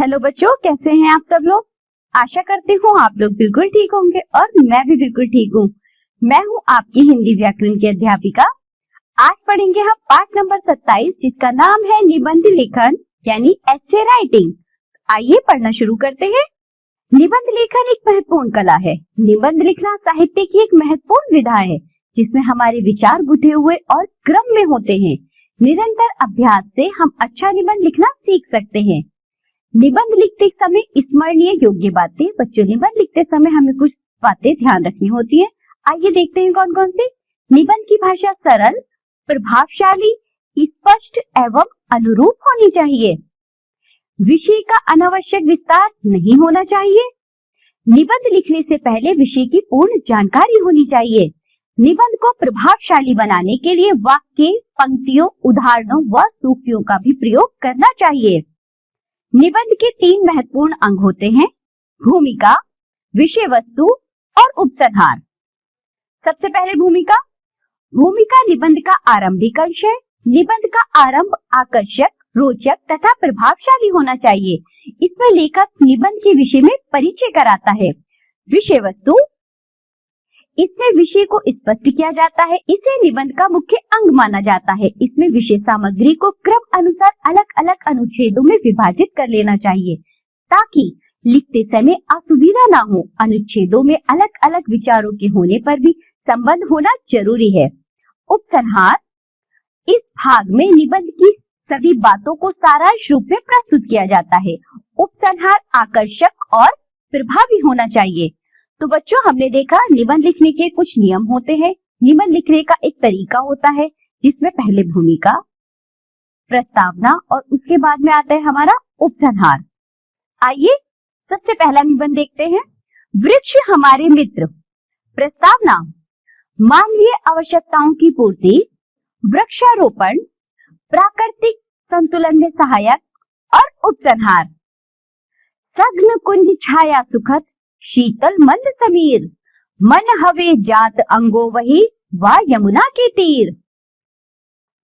Hello बच्चों, कैसे हैं आप सब लोग। आशा करती हूँ आप लोग बिल्कुल ठीक होंगे और मैं भी बिल्कुल ठीक हूँ। मैं हूँ आपकी हिंदी व्याकरण की अध्यापिका। आज पढ़ेंगे हम पाठ नंबर 27 जिसका नाम है निबंध लेखन यानी एसे राइटिंग। आइए पढ़ना शुरू करते हैं। निबंध लेखन एक महत्वपूर्ण कला है। निबंध लिखना साहित्य की एक महत्वपूर्ण विधा है जिसमें हमारे विचार गुथे हुए और क्रम में होते हैं। निरंतर अभ्यास से हम अच्छा निबंध लिखना सीख सकते हैं। निबंध लिखते समय स्मरणीय योग्य बातें। बच्चों, निबंध लिखते समय हमें कुछ बातें ध्यान रखनी होती है। आइए देखते हैं कौन कौन सी। निबंध की भाषा सरल, प्रभावशाली, स्पष्ट एवं अनुरूप होनी चाहिए। विषय का अनावश्यक विस्तार नहीं होना चाहिए। निबंध लिखने से पहले विषय की पूर्ण जानकारी होनी चाहिए। निबंध को प्रभावशाली बनाने के लिए वाक्य, पंक्तियों, उदाहरणों व सूक्तियों का भी प्रयोग करना चाहिए। निबंध के 3 महत्वपूर्ण अंग होते हैं: भूमिका, विषय वस्तु और उपसंहार। सबसे पहले भूमिका। भूमिका निबंध का आरंभिक अंश है। निबंध का आरंभ आकर्षक, रोचक तथा प्रभावशाली होना चाहिए। इसमें लेखक निबंध के विषय में परिचय कराता है। विषय वस्तु, इसमें विषय को स्पष्ट किया जाता है। इसे निबंध का मुख्य अंग माना जाता है। इसमें विषय सामग्री को क्रम अनुसार अलग अलग अनुच्छेदों में विभाजित कर लेना चाहिए ताकि लिखते समय असुविधा ना हो। अनुच्छेदों में अलग अलग विचारों के होने पर भी संबंध होना जरूरी है। उपसंहार, इस भाग में निबंध की सभी बातों को सारांश रूप में प्रस्तुत किया जाता है। उपसंहार आकर्षक और प्रभावी होना चाहिए। तो बच्चों, हमने देखा निबंध लिखने के कुछ नियम होते हैं। निबंध लिखने का एक तरीका होता है जिसमें पहले भूमिका, प्रस्तावना और उसके बाद में आता है हमारा उपसंहार। आइए सबसे पहला निबंध देखते हैं। वृक्ष हमारे मित्र। प्रस्तावना, मानवीय आवश्यकताओं की पूर्ति, वृक्षारोपण, प्राकृतिक संतुलन में सहायक और उपसंहार। सघन कुंज छाया सुखद, शीतल मंद समीर, मन हवे जात अंगो वही, वा यमुना के तीर।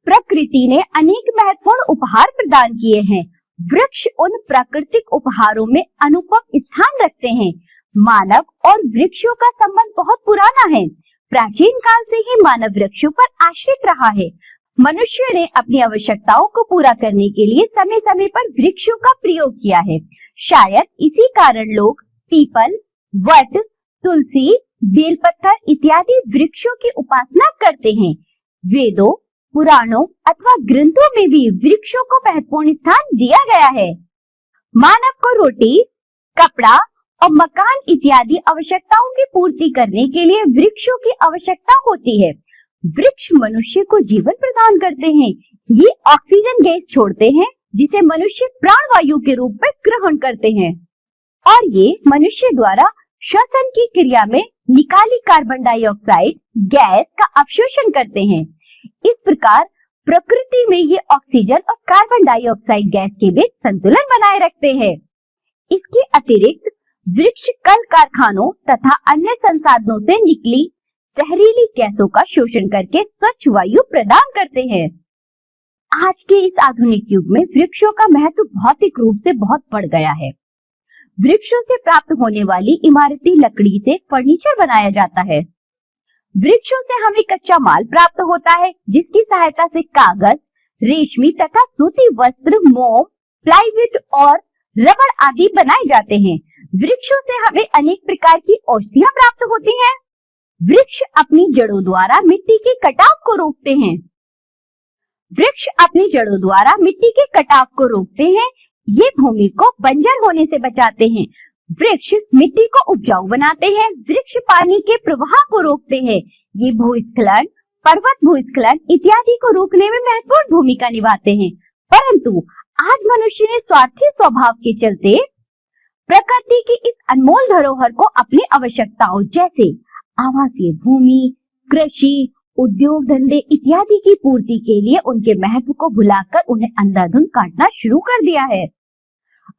प्रकृति ने अनेक महत्वपूर्ण उपहार प्रदान किए हैं। वृक्ष उन प्राकृतिक उपहारों में अनुपम स्थान रखते हैं। मानव और वृक्षों का संबंध बहुत पुराना है। प्राचीन काल से ही मानव वृक्षों पर आश्रित रहा है। मनुष्य ने अपनी आवश्यकताओं को पूरा करने के लिए समय समय पर वृक्षों का प्रयोग किया है। शायद इसी कारण लोग पीपल, वट, तुलसी, बेलपत्थर इत्यादि वृक्षों की उपासना करते हैं। वेदों, पुराणों अथवा ग्रंथों में भी वृक्षों को महत्वपूर्ण स्थान दिया गया है। मानव को रोटी, कपड़ा और मकान इत्यादि आवश्यकताओं की पूर्ति करने के लिए वृक्षों की आवश्यकता होती है। वृक्ष मनुष्य को जीवन प्रदान करते हैं। ये ऑक्सीजन गैस छोड़ते हैं जिसे मनुष्य प्राणवायु के रूप में ग्रहण करते हैं और ये मनुष्य द्वारा श्वसन की क्रिया में निकाली कार्बन डाइऑक्साइड गैस का अवशोषण करते हैं। इस प्रकार प्रकृति में ये ऑक्सीजन और कार्बन डाइऑक्साइड गैस के बीच संतुलन बनाए रखते हैं। इसके अतिरिक्त वृक्ष कल कारखानों तथा अन्य संसाधनों से निकली जहरीली गैसों का शोषण करके स्वच्छ वायु प्रदान करते हैं। आज के इस आधुनिक युग में वृक्षों का महत्व भौतिक रूप से बहुत बढ़ गया है। वृक्षों से प्राप्त होने वाली इमारती लकड़ी से फर्नीचर बनाया जाता है। वृक्षों से हमें कच्चा माल प्राप्त होता है जिसकी सहायता से कागज, रेशमी तथा सूती वस्त्र, मोम, प्लाईवुड और रबड़ आदि बनाए जाते हैं। वृक्षों से हमें अनेक प्रकार की औषधियां प्राप्त होती हैं। वृक्ष अपनी जड़ों द्वारा मिट्टी के कटाव को रोकते हैं। वृक्ष अपनी जड़ों द्वारा मिट्टी के कटाव को रोकते हैं। ये भूमि को बंजर होने से बचाते हैं। वृक्ष मिट्टी को उपजाऊ बनाते हैं। वृक्ष पानी के प्रवाह को रोकते हैं। ये भूस्खलन, पर्वत भूस्खलन इत्यादि को रोकने में महत्वपूर्ण भूमिका निभाते हैं। परंतु आज मनुष्य ने स्वार्थी स्वभाव के चलते प्रकृति की इस अनमोल धरोहर को अपनी आवश्यकताओं जैसे आवासीय भूमि, कृषि, उद्योग धंधे इत्यादि की पूर्ति के लिए उनके महत्व को भुलाकर उन्हें अंधाधुंध काटना शुरू कर दिया है।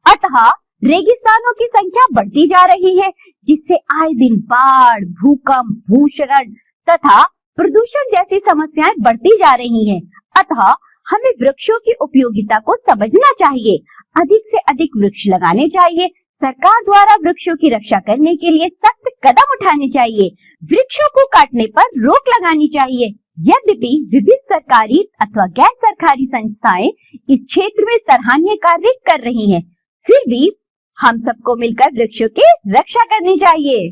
अतः रेगिस्तानों की संख्या बढ़ती जा रही है जिससे आए दिन बाढ़, भूकंप, भूस्खलन तथा प्रदूषण जैसी समस्याएं बढ़ती जा रही हैं। अतः हमें वृक्षों की उपयोगिता को समझना चाहिए। अधिक से अधिक वृक्ष लगाने चाहिए। सरकार द्वारा वृक्षों की रक्षा करने के लिए सख्त कदम उठाने चाहिए। वृक्षों को काटने पर रोक लगानी चाहिए। यद्यपि विभिन्न सरकारी अथवा गैर सरकारी संस्थाएं इस क्षेत्र में सराहनीय कार्य कर रही हैं, फिर भी हम सबको मिलकर वृक्षों की रक्षा करनी चाहिए।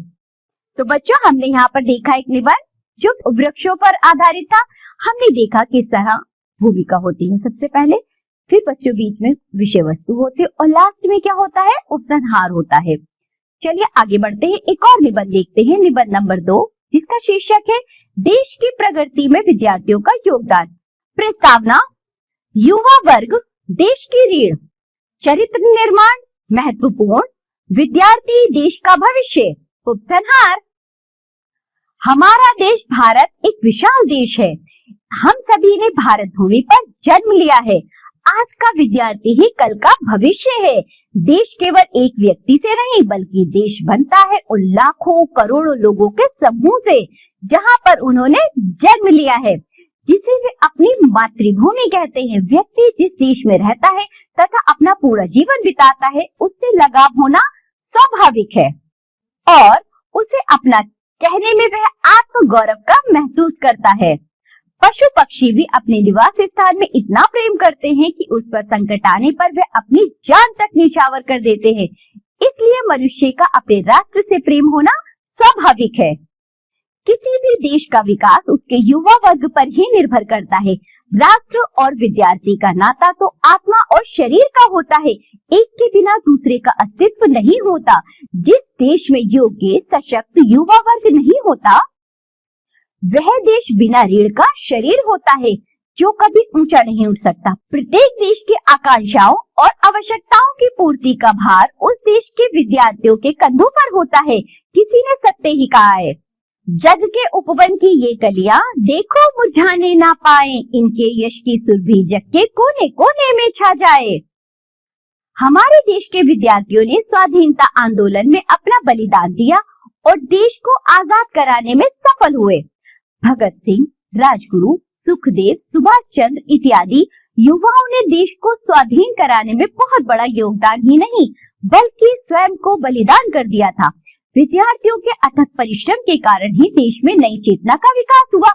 तो बच्चों, हमने यहाँ पर देखा एक निबंध जो वृक्षों पर आधारित था। हमने देखा किस तरह भूमिका होती है सबसे पहले, फिर बच्चों बीच में विषय वस्तु होते और लास्ट में क्या होता है, उपसंहार होता है। चलिए आगे बढ़ते हैं, एक और निबंध देखते हैं, निबंध नंबर 2, जिसका शीर्षक है देश की प्रगति में विद्यार्थियों का योगदान। प्रस्तावना, युवा वर्ग देश की रीढ़, चरित्र निर्माण महत्वपूर्ण, विद्यार्थी देश का भविष्य। उपसंहार, हमारा देश भारत एक विशाल देश है। हम सभी ने भारत भूमि पर जन्म लिया है। आज का विद्यार्थी ही कल का भविष्य है। देश केवल एक व्यक्ति से नहीं बल्कि देश बनता है उन लाखों करोड़ों लोगों के समूह से जहां पर उन्होंने जन्म लिया है, जिसे वे अपनी मातृभूमि कहते हैं। व्यक्ति जिस देश में रहता है तथा अपना पूरा जीवन बिताता है, उससे लगाव होना स्वाभाविक है और उसे अपना कहने में वह आत्म गौरव का महसूस करता है। पशु पक्षी भी अपने निवास स्थान में इतना प्रेम करते हैं कि उस पर संकट आने पर वे अपनी जान तक न्यौछावर कर देते हैं। इसलिए मनुष्य का अपने राष्ट्र से प्रेम होना स्वाभाविक है। किसी भी देश का विकास उसके युवा वर्ग पर ही निर्भर करता है। राष्ट्र और विद्यार्थी का नाता तो आत्मा और शरीर का होता है। एक के बिना दूसरे का अस्तित्व नहीं होता। जिस देश में योग्य सशक्त युवा वर्ग नहीं होता, वह देश बिना रीढ़ का शरीर होता है जो कभी ऊंचा नहीं उठ सकता। प्रत्येक देश की आकांक्षाओं और आवश्यकताओं की पूर्ति का भार उस देश के विद्यार्थियों के कंधों पर होता है। किसी ने सत्य ही कहा है, जग के उपवन की ये कलियां देखो मुरझाने ना पाए, इनके यश की सुरभि जग के कोने कोने में छा जाए। हमारे देश के विद्यार्थियों ने स्वाधीनता आंदोलन में अपना बलिदान दिया और देश को आजाद कराने में सफल हुए। भगत सिंह, राजगुरु, सुखदेव, सुभाष चंद्र इत्यादि युवाओं ने देश को स्वाधीन कराने में बहुत बड़ा योगदान ही नहीं बल्कि स्वयं को बलिदान कर दिया था। विद्यार्थियों के अथक परिश्रम के कारण ही देश में नई चेतना का विकास हुआ।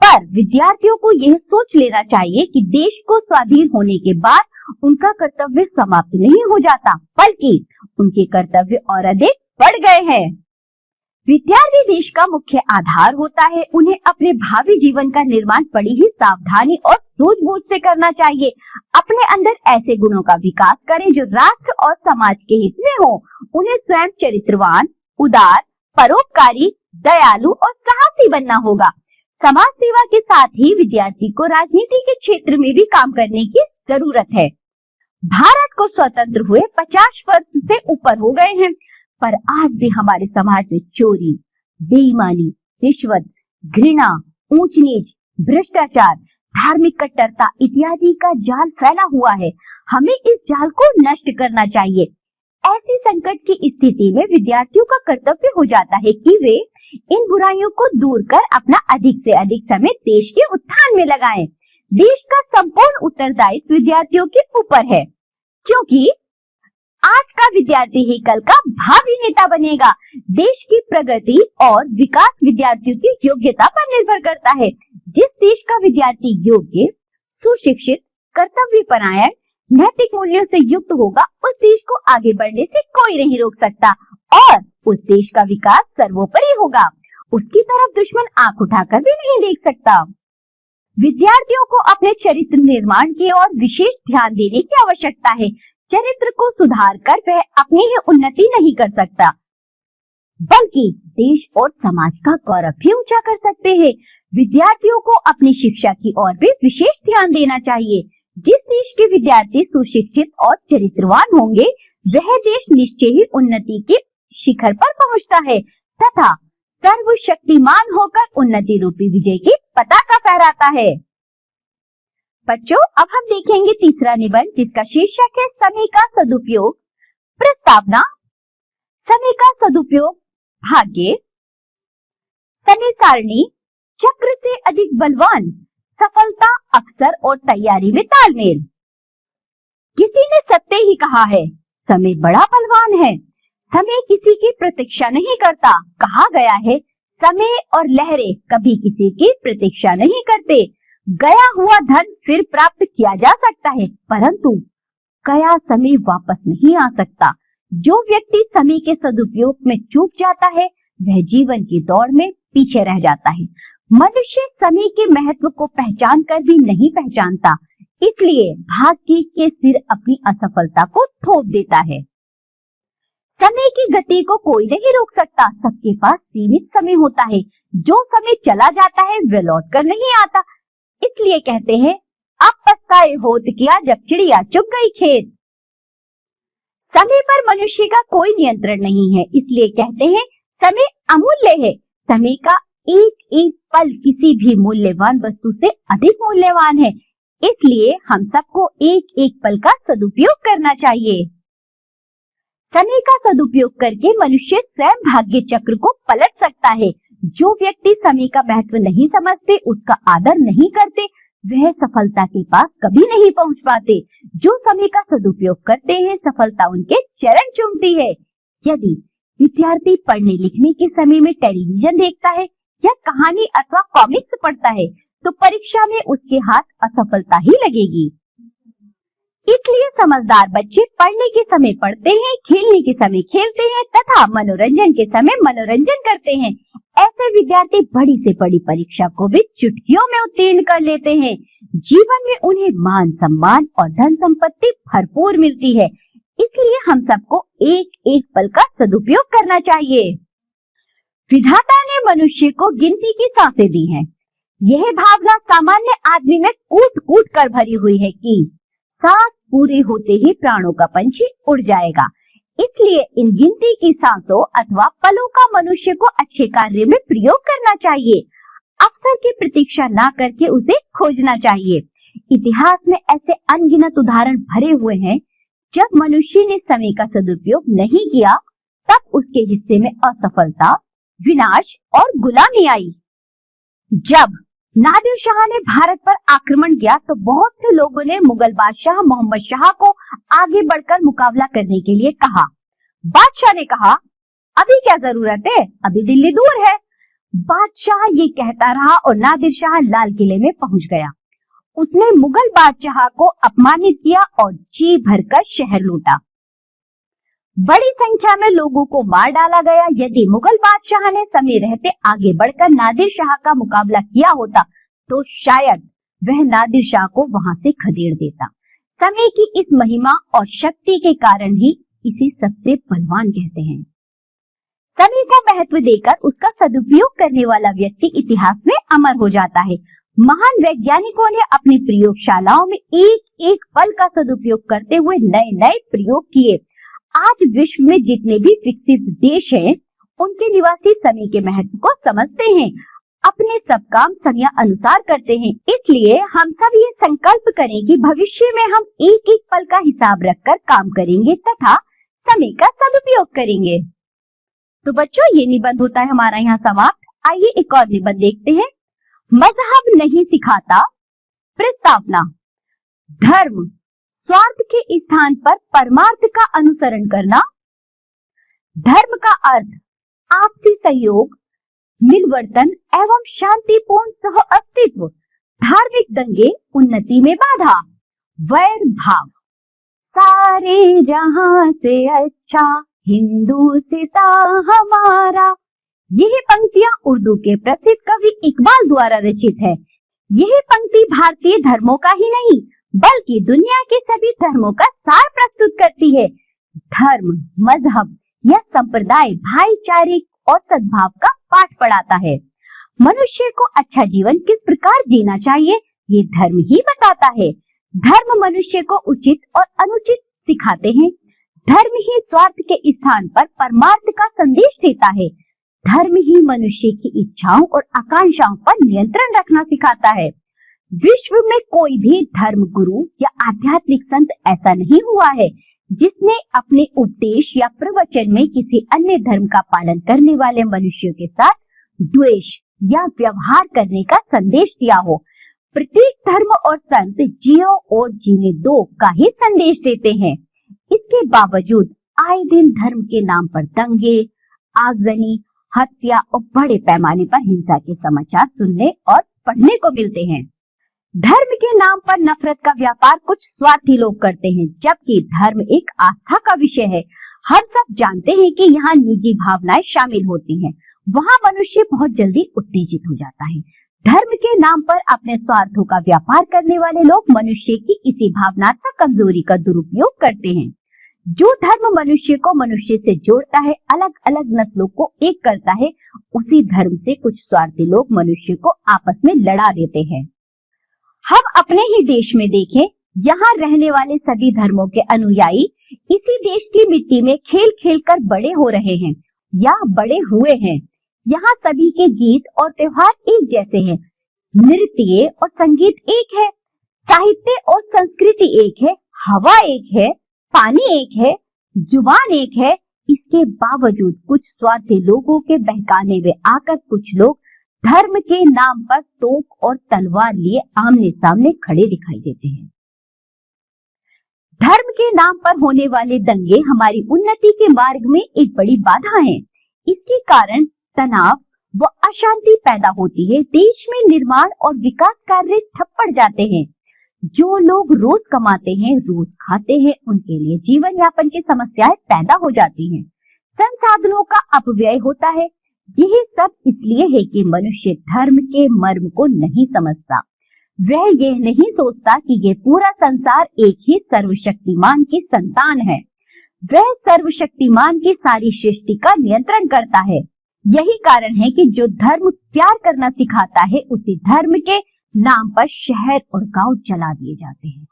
पर विद्यार्थियों को यह सोच लेना चाहिए कि देश को स्वाधीन होने के बाद उनका कर्तव्य समाप्त नहीं हो जाता, बल्कि उनके कर्तव्य और अधिक बढ़ गए हैं। विद्यार्थी देश का मुख्य आधार होता है। उन्हें अपने भावी जीवन का निर्माण बड़ी ही सावधानी और सूझबूझ से करना चाहिए। अपने अंदर ऐसे गुणों का विकास करें जो राष्ट्र और समाज के हित में हो। उन्हें स्वयं चरित्रवान, उदार, परोपकारी, दयालु और साहसी बनना होगा। समाज सेवा के साथ ही विद्यार्थी को राजनीति के क्षेत्र में भी काम करने की जरूरत है। भारत को स्वतंत्र हुए 50 वर्ष से ऊपर हो गए हैं, पर आज भी हमारे समाज में चोरी, बेईमानी, रिश्वत, घृणा, ऊंच नीच, भ्रष्टाचार, धार्मिक कट्टरता इत्यादि का जाल फैला हुआ है। हमें इस जाल को नष्ट करना चाहिए। ऐसी संकट की स्थिति में विद्यार्थियों का कर्तव्य हो जाता है कि वे इन बुराइयों को दूर कर अपना अधिक से अधिक समय देश के उत्थान में लगाएं। देश का संपूर्ण उत्तरदायित्व विद्यार्थियों के ऊपर है, क्योंकि आज का विद्यार्थी ही कल का भावी नेता बनेगा। देश की प्रगति और विकास विद्यार्थियों की योग्यता पर निर्भर करता है। जिस देश का विद्यार्थी योग्य, सुशिक्षित, कर्तव्यपरायण, नैतिक मूल्यों से युक्त होगा, उस देश को आगे बढ़ने से कोई नहीं रोक सकता और उस देश का विकास सर्वोपरि होगा। उसकी तरफ दुश्मन आंख उठाकर भी नहीं देख सकता। विद्यार्थियों को अपने चरित्र निर्माण की ओर विशेष ध्यान देने की आवश्यकता है। चरित्र को सुधार कर वह अपनी ही उन्नति नहीं कर सकता, बल्कि देश और समाज का गौरव भी ऊंचा कर सकते हैं। विद्यार्थियों को अपनी शिक्षा की ओर भी विशेष ध्यान देना चाहिए। जिस देश के विद्यार्थी सुशिक्षित और चरित्रवान होंगे, वह देश निश्चय ही उन्नति के शिखर पर पहुंचता है तथा सर्वशक्तिमान होकर उन्नति रूपी विजय की पताका फहराता है। बच्चों, अब हम देखेंगे तीसरा निबंध, जिसका शीर्षक है समय का सदुपयोग। प्रस्तावना, समय का सदुपयोग भाग्य। समय सारणी, चक्र से अधिक बलवान, सफलता, अवसर और तैयारी में तालमेल। किसी ने सत्य ही कहा है, समय बड़ा बलवान है। समय किसी की प्रतीक्षा नहीं करता। कहा गया है, समय और लहरें कभी किसी की प्रतीक्षा नहीं करते। गया हुआ धन फिर प्राप्त किया जा सकता है, परंतु गया समय वापस नहीं आ सकता। जो व्यक्ति समय के सदुपयोग में चूक जाता है, वह जीवन की दौड़ में पीछे रह जाता है। मनुष्य समय के महत्व को पहचान कर भी नहीं पहचानता, इसलिए भाग्य के सिर अपनी असफलता को थोप देता है। समय की गति को कोई नहीं रोक सकता। सबके पास सीमित समय होता है। जो समय चला जाता है वह लौट कर नहीं आता। इसलिए कहते हैं, अब पछताए होत किया जब चिड़िया चुग गई खेत। समय पर मनुष्य का कोई नियंत्रण नहीं है, इसलिए कहते हैं समय अमूल्य है। समय का एक एक पल किसी भी मूल्यवान वस्तु से अधिक मूल्यवान है। इसलिए हम सबको एक एक पल का सदुपयोग करना चाहिए। समय का सदुपयोग करके मनुष्य स्वयं भाग्य चक्र को पलट सकता है। जो व्यक्ति समय का महत्व नहीं समझते, उसका आदर नहीं करते, वह सफलता के पास कभी नहीं पहुंच पाते। जो समय का सदुपयोग करते हैं, सफलता उनके चरण चूमती है। यदि विद्यार्थी पढ़ने लिखने के समय में टेलीविजन देखता है या कहानी अथवा कॉमिक्स पढ़ता है, तो परीक्षा में उसके हाथ असफलता ही लगेगी। इसलिए समझदार बच्चे पढ़ने के समय पढ़ते हैं, खेलने के समय खेलते हैं तथा मनोरंजन के समय मनोरंजन करते हैं। ऐसे विद्यार्थी बड़ी से बड़ी परीक्षा को भी चुटकियों में उत्तीर्ण कर लेते हैं। जीवन में उन्हें मान सम्मान और धन संपत्ति भरपूर मिलती है। इसलिए हम सबको एक एक पल का सदुपयोग करना चाहिए। विधाता ने मनुष्य को गिनती की सांसें दी हैं। यह भावना सामान्य आदमी में कूट कूट कर भरी हुई है कि सांस पूरी होते ही प्राणों का पंछी उड़ जाएगा। इसलिए इन गिनती की सांसों अथवा पलों का मनुष्य को अच्छे कार्य में प्रयोग करना चाहिए। अवसर की प्रतीक्षा न करके उसे खोजना चाहिए। इतिहास में ऐसे अनगिनत उदाहरण भरे हुए हैं, जब मनुष्य ने समय का सदुपयोग नहीं किया, तब उसके हिस्से में असफलता, विनाश और गुलामी आई। जब नादिर शाह ने भारत पर आक्रमण किया, तो बहुत से लोगों ने मुगल बादशाह मोहम्मद शाह को आगे बढ़कर मुकाबला करने के लिए कहा। बादशाह ने कहा, अभी क्या जरूरत है, अभी दिल्ली दूर है। बादशाह ये कहता रहा और नादिर शाह लाल किले में पहुंच गया। उसने मुगल बादशाह को अपमानित किया और जी भरकर शहर लूटा। बड़ी संख्या में लोगों को मार डाला गया। यदि मुगल बादशाह ने समय रहते आगे बढ़कर नादिर शाह का मुकाबला किया होता, तो शायद वह नादिर शाह को वहां से खदेड़ देता। समय की इस महिमा और शक्ति के कारण ही इसे सबसे बलवान कहते हैं। समय को महत्व देकर उसका सदुपयोग करने वाला व्यक्ति इतिहास में अमर हो जाता है। महान वैज्ञानिकों ने अपनी प्रयोगशालाओं में एक एक पल का सदुपयोग करते हुए नए नए प्रयोग किए। आज विश्व में जितने भी विकसित देश हैं, उनके निवासी समय के महत्व को समझते हैं, अपने सब काम समय अनुसार करते हैं। इसलिए हम सब ये संकल्प करें कि भविष्य में हम एक एक पल का हिसाब रखकर काम करेंगे तथा समय का सदुपयोग करेंगे। तो बच्चों, ये निबंध होता है हमारा यहाँ समाप्त। आइए एक और निबंध देखते हैं। मजहब नहीं सिखाता प्रस्तावना। धर्म स्वार्थ के स्थान पर परमार्थ का अनुसरण करना। धर्म का अर्थ आपसी सहयोग, मिलवर्तन एवं शांतिपूर्ण सह अस्तित्व। धार्मिक दंगे उन्नति में बाधा। वैर भाव सारे जहां से अच्छा हिंदू सिता हमारा। यह पंक्तियां उर्दू के प्रसिद्ध कवि इकबाल द्वारा रचित है। यह पंक्ति भारतीय धर्मों का ही नहीं बल्कि दुनिया के सभी धर्मों का सार प्रस्तुत करती है। धर्म, मजहब या संप्रदाय भाईचारे और सद्भाव का पाठ पढ़ाता है। मनुष्य को अच्छा जीवन किस प्रकार जीना चाहिए, ये धर्म ही बताता है। धर्म मनुष्य को उचित और अनुचित सिखाते हैं। धर्म ही स्वार्थ के स्थान पर परमार्थ का संदेश देता है। धर्म ही मनुष्य की इच्छाओं और आकांक्षाओं पर नियंत्रण रखना सिखाता है। विश्व में कोई भी धर्म गुरु या आध्यात्मिक संत ऐसा नहीं हुआ है जिसने अपने उपदेश या प्रवचन में किसी अन्य धर्म का पालन करने वाले मनुष्यों के साथ द्वेष या व्यवहार करने का संदेश दिया हो। प्रत्येक धर्म और संत जियो और जीने दो का ही संदेश देते हैं। इसके बावजूद आए दिन धर्म के नाम पर दंगे, आगजनी, हत्या और बड़े पैमाने पर हिंसा के समाचार सुनने और पढ़ने को मिलते हैं। धर्म के नाम पर नफरत का व्यापार कुछ स्वार्थी लोग करते हैं, जबकि धर्म एक आस्था का विषय है। हम सब जानते हैं कि यहाँ निजी भावनाएं शामिल होती हैं, वहाँ मनुष्य बहुत जल्दी उत्तेजित हो जाता है। धर्म के नाम पर अपने स्वार्थों का व्यापार करने वाले लोग मनुष्य की इसी भावनात्मक कमजोरी का दुरुपयोग करते हैं। जो धर्म मनुष्य को मनुष्य से जोड़ता है, अलग अलग नस्लों को एक करता है, उसी धर्म से कुछ स्वार्थी लोग मनुष्य को आपस में लड़ा देते हैं। हम अपने ही देश में देखें, यहाँ रहने वाले सभी धर्मों के अनुयायी इसी देश की मिट्टी में खेल खेल कर बड़े हो रहे हैं या बड़े हुए हैं। यहाँ सभी के गीत और त्योहार एक जैसे हैं, नृत्य और संगीत एक है, साहित्य और संस्कृति एक है, हवा एक है, पानी एक है, जुबान एक है। इसके बावजूद कुछ स्वार्थी लोगों के बहकाने में आकर कुछ लोग धर्म के नाम पर तोप और तलवार लिए आमने सामने खड़े दिखाई देते हैं। धर्म के नाम पर होने वाले दंगे हमारी उन्नति के मार्ग में एक बड़ी बाधा है। इसके कारण तनाव व अशांति पैदा होती है। देश में निर्माण और विकास कार्य ठप पड़ जाते हैं। जो लोग रोज कमाते हैं, रोज खाते हैं, उनके लिए जीवन यापन की समस्याएं पैदा हो जाती हैं। संसाधनों का अपव्यय होता है। यही सब इसलिए है कि मनुष्य धर्म के मर्म को नहीं समझता। वह यह नहीं सोचता कि यह पूरा संसार एक ही सर्वशक्तिमान की संतान है। वह सर्वशक्तिमान की सारी सृष्टि का नियंत्रण करता है। यही कारण है कि जो धर्म प्यार करना सिखाता है, उसी धर्म के नाम पर शहर और गांव जला दिए जाते हैं।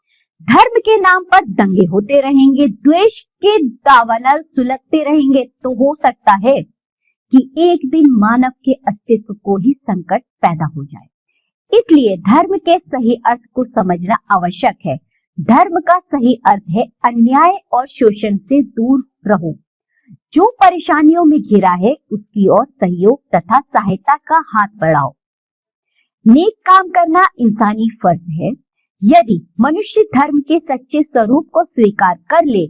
धर्म के नाम पर दंगे होते रहेंगे, द्वेष के दावानल सुलगते रहेंगे, तो हो सकता है कि एक दिन मानव के अस्तित्व को ही संकट पैदा हो जाए। इसलिए धर्म के सही अर्थ को समझना आवश्यक है। धर्म का सही अर्थ है अन्याय और शोषण से दूर रहो। जो परेशानियों में घिरा है, उसकी ओर सहयोग तथा सहायता का हाथ बढ़ाओ। नेक काम करना इंसानी फर्ज है। यदि मनुष्य धर्म के सच्चे स्वरूप को स्वीकार कर ले,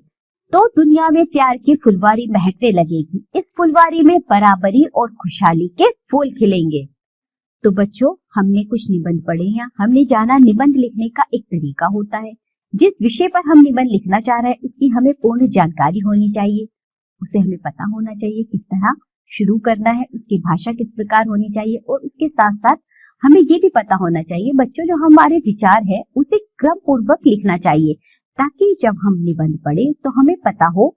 तो दुनिया में प्यार की फुलवारी महकने लगेगी। इस फुलवारी में बराबरी और खुशहाली के फूल खिलेंगे। तो बच्चों, हमने कुछ निबंध पढ़े हैं। हमने जाना निबंध लिखने का एक तरीका होता है। जिस विषय पर हम निबंध लिखना चाह रहे हैं, उसकी हमें पूर्ण जानकारी होनी चाहिए। उसे हमें पता होना चाहिए किस तरह शुरू करना है, उसकी भाषा किस प्रकार होनी चाहिए, और उसके साथ साथ हमें ये भी पता होना चाहिए बच्चों, जो हमारे विचार है उसे क्रम पूर्वक लिखना चाहिए, ताकि जब हम निबंध पढ़े तो हमें पता हो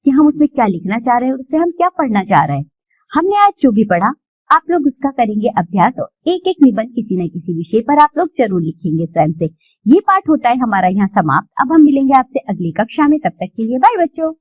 कि हम उसमें क्या लिखना चाह रहे हैं और उससे हम क्या पढ़ना चाह रहे हैं। हमने आज जो भी पढ़ा, आप लोग उसका करेंगे अभ्यास, और एक एक निबंध किसी न किसी विषय पर आप लोग जरूर लिखेंगे स्वयं से। ये पाठ होता है हमारा यहाँ समाप्त। अब हम मिलेंगे आपसे अगली कक्षा में। तब तक के लिए बाय बच्चों।